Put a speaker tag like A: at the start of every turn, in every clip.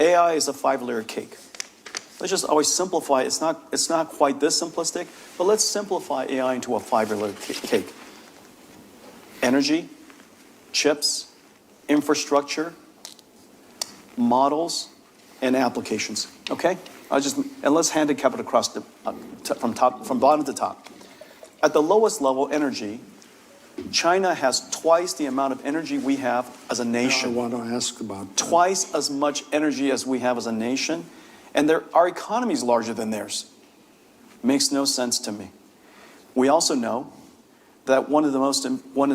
A: AI is a 5-layer cake. Let's just always simplify. It's not quite this simplistic, but let's simplify AI into a 5-layer cake. Energy, chips, infrastructure, models, and applications. Okay? And let's handicap it across from bottom to top. At the lowest level, energy, China has twice the amount of energy we have as a nation.
B: I want to ask about that.
A: Twice as much energy as we have as a nation, and our economy is larger than theirs. Makes no sense to me. We also know that one of the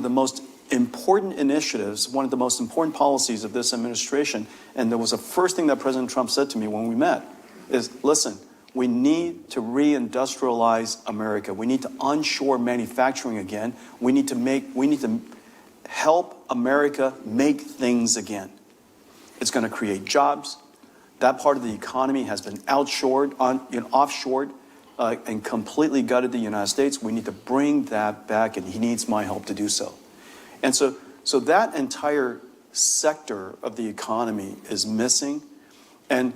A: most important initiatives, one of the most important policies of this administration, and there was the first thing that President Trump said to me when we met, is, listen, we need to reindustrialize America. We need to onshore manufacturing again. We need to help America make things again. It's going to create jobs. That part of the economy has been offshored and completely gutted the United States. We need to bring that back, and he needs my help to do so. And so that entire sector of the economy is missing. And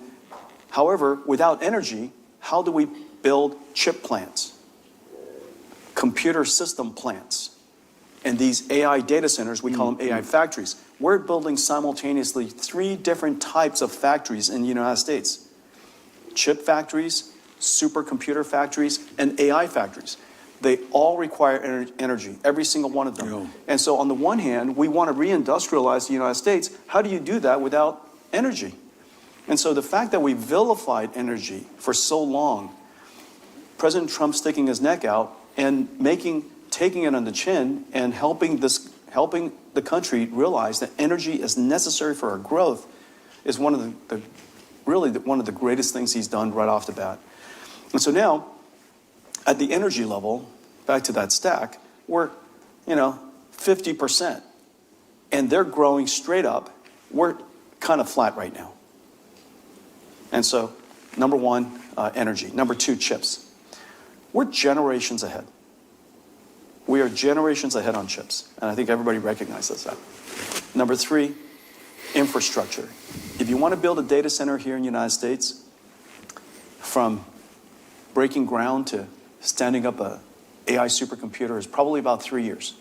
A: however, without energy, how do we build chip plants, computer system plants, and these AI data centers? We call them AI factories. We're building simultaneously 3 different types of factories in the United States: chip factories, supercomputer factories, and AI factories. They all require energy, every single one of them.
B: Yeah.
A: And so on the one hand, we want to reindustrialize the United States. How do you do that without energy? And so the fact that we vilified energy for so long, President Trump sticking his neck out and taking it on the chin and helping the country realize that energy is necessary for our growth is one of the greatest things he's done right off the bat. And so now, at the energy level, back to that stack, we're 50%, and they're growing straight up. We're kind of flat right now. And so, number 1, energy. Number 2, chips. We're generations ahead. We are generations ahead on chips, and I think everybody recognizes that. Number 3, infrastructure. If you want to build a data center here in the United States, from breaking ground to standing up a AI supercomputer is probably about 3 years.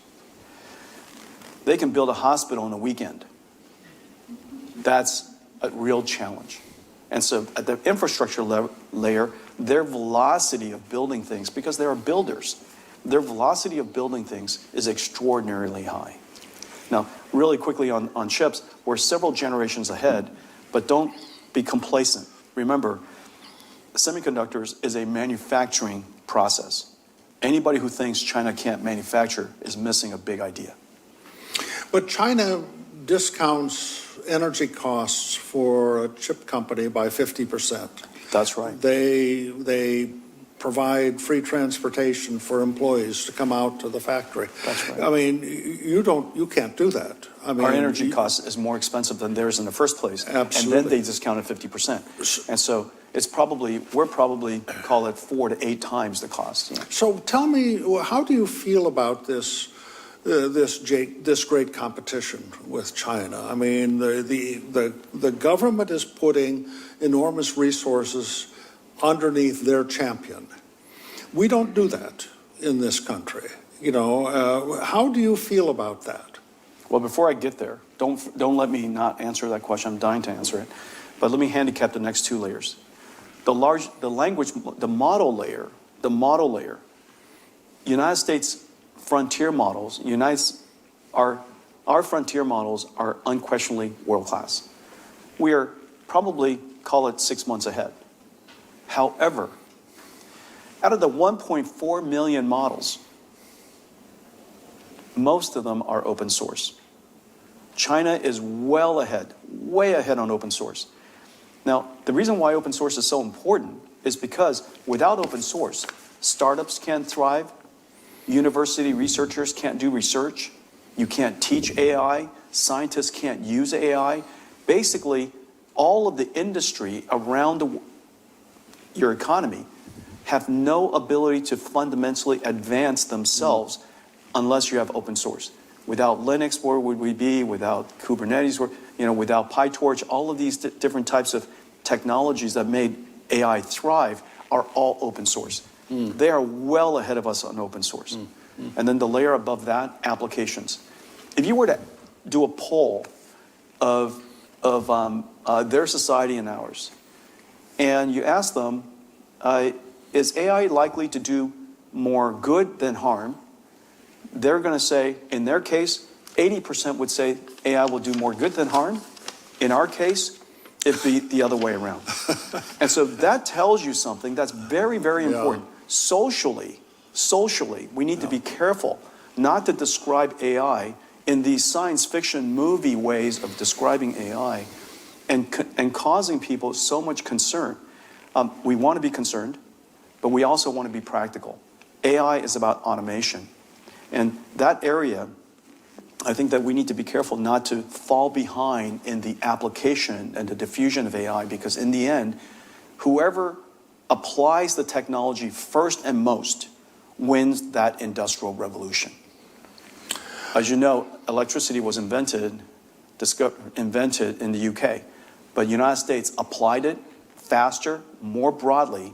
A: They can build a hospital in a weekend. That's a real challenge. And so at the infrastructure layer, their velocity of building things, because they are builders, their velocity of building things is extraordinarily high. Now, really quickly on chips, we're several generations ahead, but don't be complacent. Remember, semiconductors is a manufacturing process. Anybody who thinks China can't manufacture is missing a big idea.
B: But China discounts energy costs for a chip company by 50%.
A: That's right.
B: They provide free transportation for employees to come out to the factory.
A: That's right.
B: I mean, you can't do that. I mean,
A: our energy cost is more expensive than theirs in the first place.
B: Absolutely.
A: And then they discounted 50%. And so we're probably call it 4 to 8 times the cost. Yeah.
B: So tell me, how do you feel about this great competition with China? I mean, the government is putting enormous resources underneath their champion. We don't do that in this country. How do you feel about that?
A: Well, before I get there, don't let me not answer that question. I'm dying to answer it. But let me handicap the next 2 layers. The model layer, United States frontier models, our frontier models are unquestionably world-class. We are probably, call it 6 months ahead. However, out of the 1.4 million models, most of them are open source. China is way ahead on open source. Now, the reason why open source is so important is because without open source, startups can't thrive, university researchers can't do research, you can't teach AI, scientists can't use AI. Basically, all of the industry around your economy have no ability to fundamentally advance themselves unless you have open source. Without Linux, where would we be? Without Kubernetes, without PyTorch, all of these different types of technologies that made AI thrive are all open source. They are well ahead of us on open source. And then the layer above that, applications. If you were to do a poll of their society and ours, and you ask them, is AI likely to do more good than harm? They're going to say, in their case, 80% would say AI will do more good than harm. In our case, it'd be the other way around. And so that tells you something that's very, very important. Socially, we need to be careful not to describe AI in these science fiction movie ways of describing AI and causing people so much concern. We want to be concerned, but we also want to be practical. AI is about automation. And that area, I think that we need to be careful not to fall behind in the application and the diffusion of AI, because in the end, whoever applies the technology first and most wins that industrial revolution. As you know, electricity was invented in the UK, but the United States applied it faster, more broadly,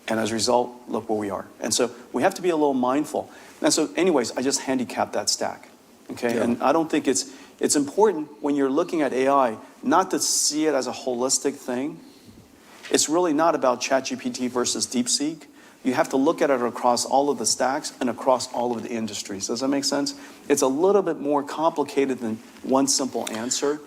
A: and as a result, look where we are. And so we have to be a little mindful. And so anyways, I just handicapped that stack, okay? Yeah. And I don't think it's important when you're looking at AI not to see it as a holistic thing. It's really not about ChatGPT versus DeepSeek. You have to look at it across all of the stacks and across all of the industries. Does that make sense? It's a little bit more complicated than one simple answer.